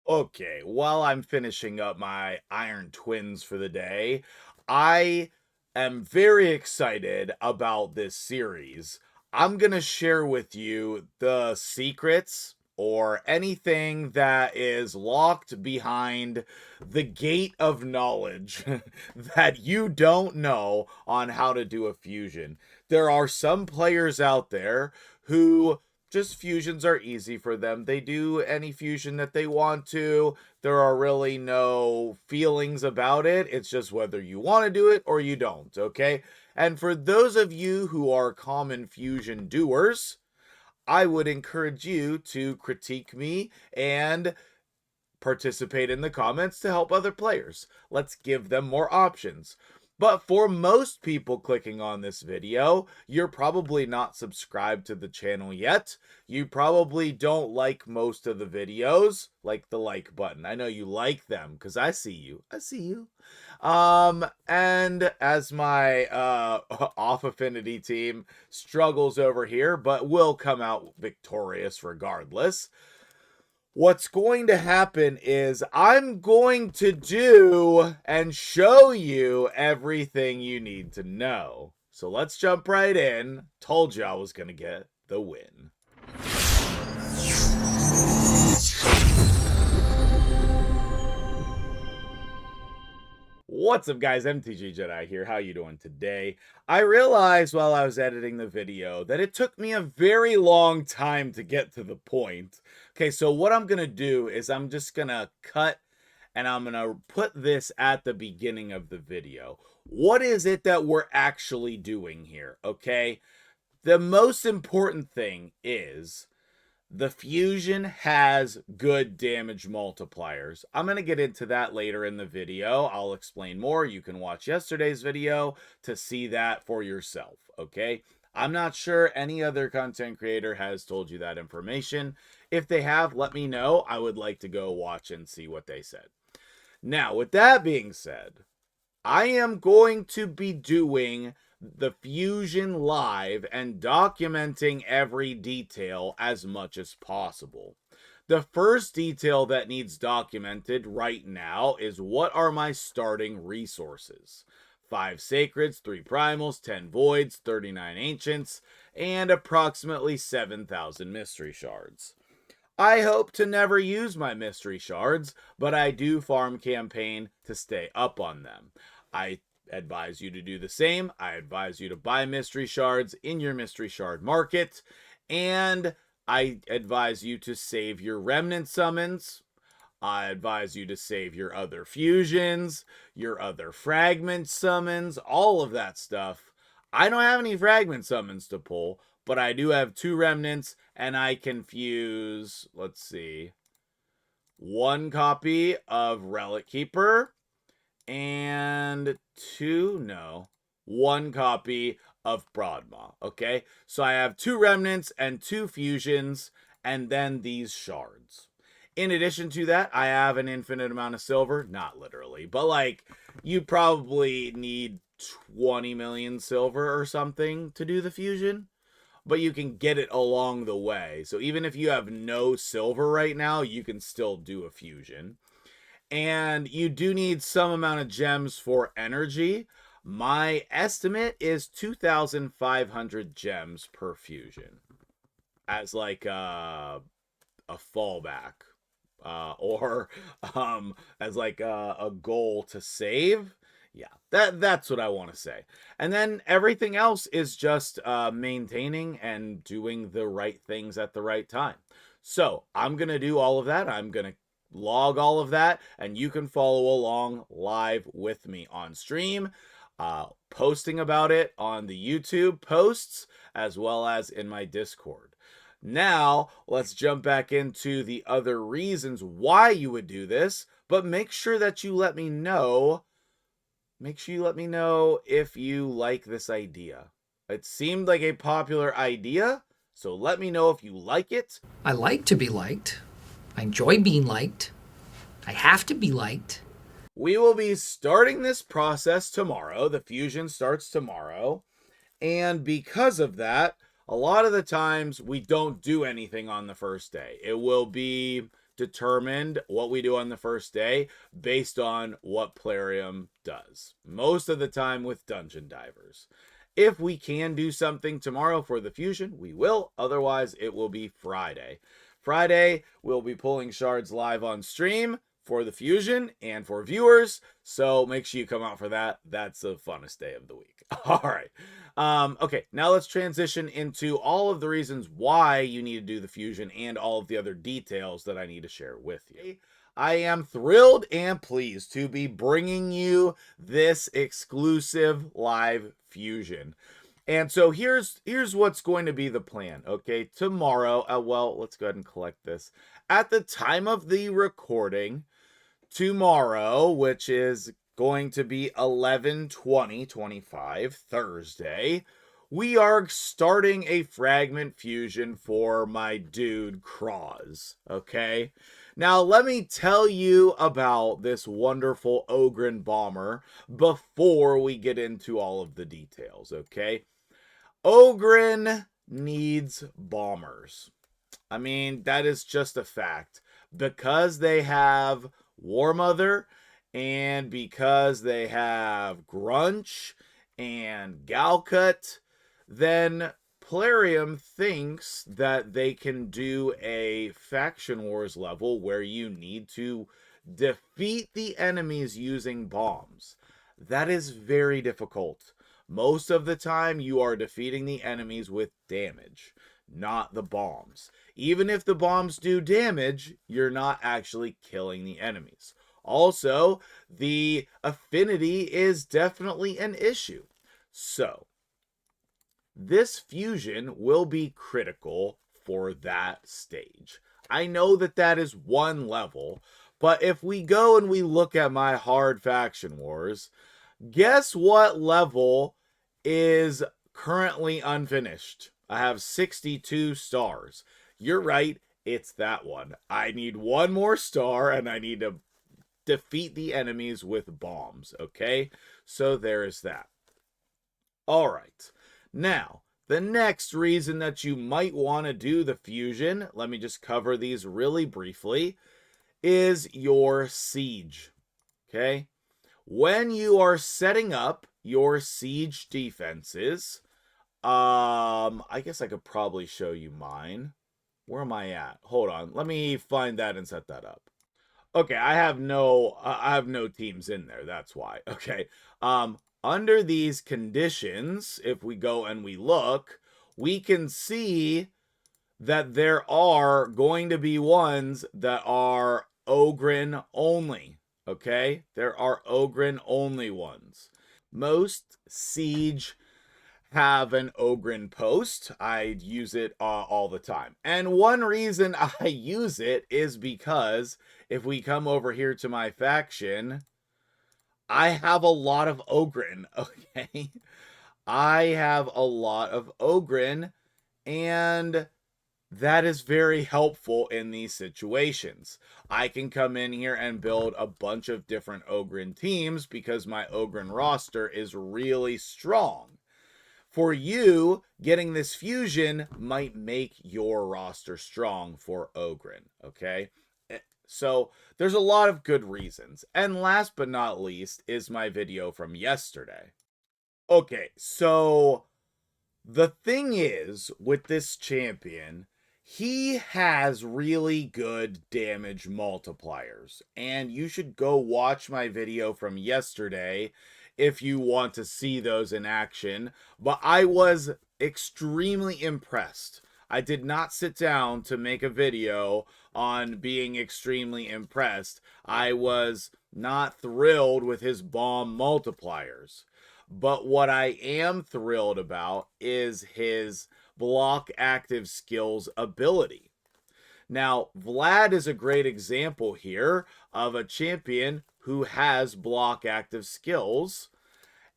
Okay, while I'm finishing up my Iron Twins for the day, I am very excited about this series. I'm going to share with you the secrets or anything that is locked behind the gate of knowledge that you don't know on how to do a fusion. There are some players out there who just fusions are easy for them. They do any fusion that they want to. There are really no feelings about it. It's just whether you want to do it or you don't, okay? And for those of you who are common fusion doers, I would encourage you to critique me and participate in the comments to help other players. Let's give them more options. But for most people clicking on this video, you're probably not subscribed to the channel yet. You probably don't like most of the videos, like the like button. I know you like them because I see you. I see you. And as my off affinity team struggles over here, but will come out victorious regardless, what's going to happen is I'm going to do and show you everything you need to know. So let's jump right in. Told you I was going to get the win. What's up, guys? MtgJedi here. How you doing today? I realized while I was editing the video that it took me a very long time to get to the point. Okay, so what I'm going to do is I'm just going to cut and I'm going to put this at the beginning of the video. What is it that we're actually doing here, okay? The most important thing is the fusion has good damage multipliers. I'm going to get into that later in the video. I'll explain more. You can watch yesterday's video to see that for yourself, okay? I'm not sure any other content creator has told you that information. If they have, let me know. I would like to go watch and see what they said. Now, with that being said, I am going to be doing the fusion live and documenting every detail as much as possible. The first detail that needs documented right now is what are my starting resources? 5 sacreds, 3 primals, 10 voids, 39 ancients, and approximately 7,000 mystery shards. I hope to never use my mystery shards, but I do farm campaign to stay up on them. I advise you to do the same. I advise you to buy mystery shards in your mystery shard market, and I advise you to save your remnant summons. I advise you to save your other fusions, your other fragment summons, all of that stuff. I don't have any fragment summons to pull, but I do have 2 remnants, and I can fuse, let's see, 1 copy of Relic Keeper, and 1 copy of Broadmaw, okay? So I have 2 remnants and 2 fusions, and then these shards. In addition to that, I have an infinite amount of silver. Not literally, but like, you probably need 20 million silver or something to do the fusion, but you can get it along the way. So even if you have no silver right now, you can still do a fusion. And you do need some amount of gems for energy. My estimate is 2,500 gems per fusion as like a fallback, or as like a goal to save. Yeah, that's what I want to say. And then everything else is just maintaining and doing the right things at the right time. So I'm gonna do all of that. I'm gonna log all of that, and you can follow along live with me on stream, posting about it on the YouTube posts as well as in my Discord. Now, let's jump back into the other reasons why you would do this, but make sure that you let me know. Make sure you let me know if you like this idea. It seemed like a popular idea, so let me know if you like it. I like to be liked. I enjoy being liked. I have to be liked. We will be starting this process tomorrow. The fusion starts tomorrow. And because of that, a lot of the times we don't do anything on the first day. It will be determined what we do on the first day based on what Plarium does. Most of the time with Dungeon Divers. If we can do something tomorrow for the fusion, we will. Otherwise, it will be Friday. Friday, we'll be pulling shards live on stream for the fusion and for viewers. So make sure you come out for that. That's the funnest day of the week. All right. Okay, now let's transition into all of the reasons why you need to do the fusion and all of the other details that I need to share with you. I am thrilled and pleased to be bringing you this exclusive live fusion. And so here's what's going to be the plan. Okay, tomorrow, well, let's go ahead and collect this. At the time of the recording, tomorrow, which is going to be 11/20/25, Thursday, we are starting a fragment fusion for my dude Croz. Okay, now let me tell you about this wonderful Ogren bomber before we get into all of the details. Okay, Ogren needs bombers. I mean, that is just a fact. Because they have War Mother and because they have Grunch and Galcut, then Plarium thinks that they can do a Faction Wars level where you need to defeat the enemies using bombs. That is very difficult. Most of the time, you are defeating the enemies with damage, not the bombs. Even if the bombs do damage, you're not actually killing the enemies. Also, the affinity is definitely an issue. So, this fusion will be critical for that stage. I know that that is one level, but if we go and we look at my hard faction wars, guess what level is currently unfinished? I have 62 stars. You're right, it's that one. I need one more star and I need to defeat the enemies with bombs, okay? So there is that. All right. Now, the next reason that you might want to do the fusion, let me just cover these really briefly, is your siege, okay? When you are setting up your siege defenses, I guess I could probably show you mine. Where am I at? Hold on. Let me find that and set that up. Okay, I have no teams in there. That's why. Okay. Under these conditions, if we go and we look, we can see that there are going to be ones that are Ogren only. Okay? There are Ogren only ones. Most siege have an Ogren post. I use it all the time. And one reason I use it is because if we come over here to my faction, I have a lot of Ogren, okay? I have a lot of Ogren, and that is very helpful in these situations. I can come in here and build a bunch of different Ogren teams because my Ogren roster is really strong. For you, getting this fusion might make your roster strong for Ogren, okay? So there's a lot of good reasons. And last but not least is my video from yesterday. Okay, so the thing is with this champion, he has really good damage multipliers. And you should go watch my video from yesterday if you want to see those in action. But I was extremely impressed. I did not sit down to make a video on being extremely impressed. I was not thrilled with his bomb multipliers. But what I am thrilled about is his block active skills ability. Now, Vlad is a great example here of a champion who has block active skills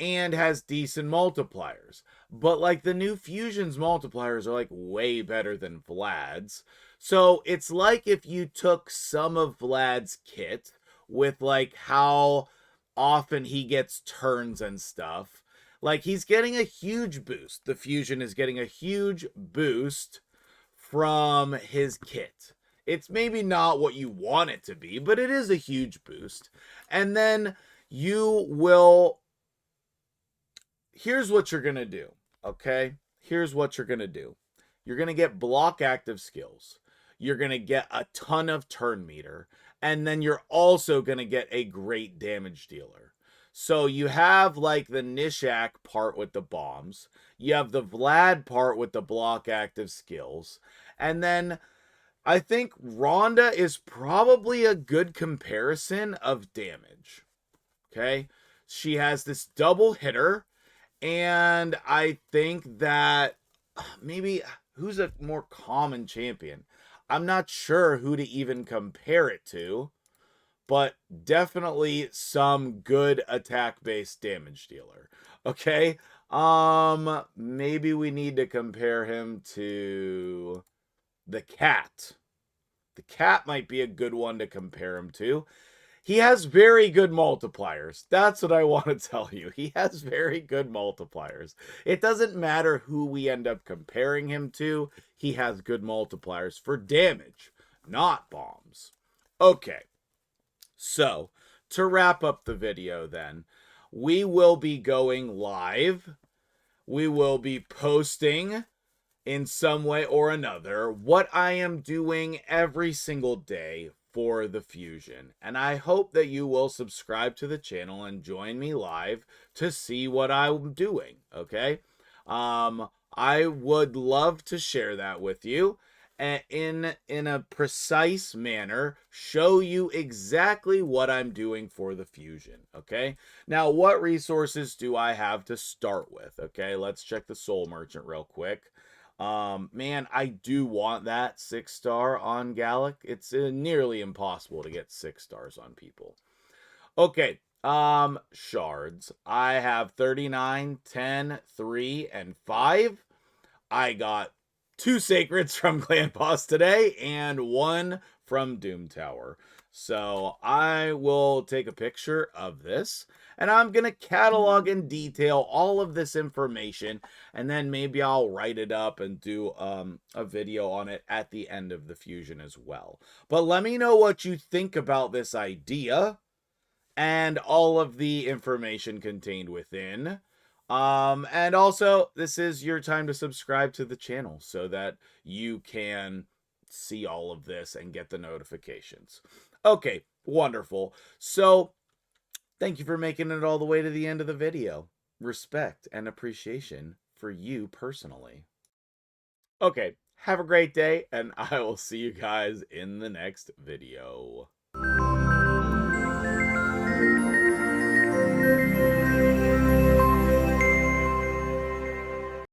and has decent multipliers. But like the new Fusion's multipliers are like way better than Vlad's. So it's like if you took some of Vlad's kit with like how often he gets turns and stuff. Like he's getting a huge boost. The Fusion is getting a huge boost from his kit. It's maybe not what you want it to be, but it is a huge boost. And then you will, here's what you're going to do, okay? Here's what you're going to do. You're going to get block active skills. You're going to get a ton of turn meter. And then you're also going to get a great damage dealer. So you have like the Nishak part with the bombs. You have the Vlad part with the block active skills. And then I think Rhonda is probably a good comparison of damage. Okay. She has this double hitter. And I think that maybe who's a more common champion? I'm not sure who to even compare it to, but definitely some good attack-based damage dealer. Okay? Maybe we need to compare him to the cat. The cat might be a good one to compare him to. He has very good multipliers. That's what I want to tell you. He has very good multipliers. It doesn't matter who we end up comparing him to. He has good multipliers for damage, not bombs. Okay, so to wrap up the video then, we will be going live. We will be posting in some way or another what I am doing every single day for the fusion. And I hope that you will subscribe to the channel and join me live to see what I'm doing, okay? I would love to share that with you in a precise manner, show you exactly what I'm doing for the fusion, okay? Now, what resources do I have to start with? Okay, let's check the soul merchant real quick. Man, I do want that 6-star on Gallic. It's nearly impossible to get 6 stars on people. Okay, shards. I have 39, 10, 3, and 5. I got 2 sacreds from Clan Boss today and 1 from Doom Tower. So I will take a picture of this and I'm going to catalog and detail all of this information, and then maybe I'll write it up and do a video on it at the end of the fusion as well. But let me know what you think about this idea and all of the information contained within. And also, this is your time to subscribe to the channel so that you can see all of this and get the notifications. Okay, wonderful. So, thank you for making it all the way to the end of the video. Respect and appreciation for you personally. Okay, have a great day, and I will see you guys in the next video.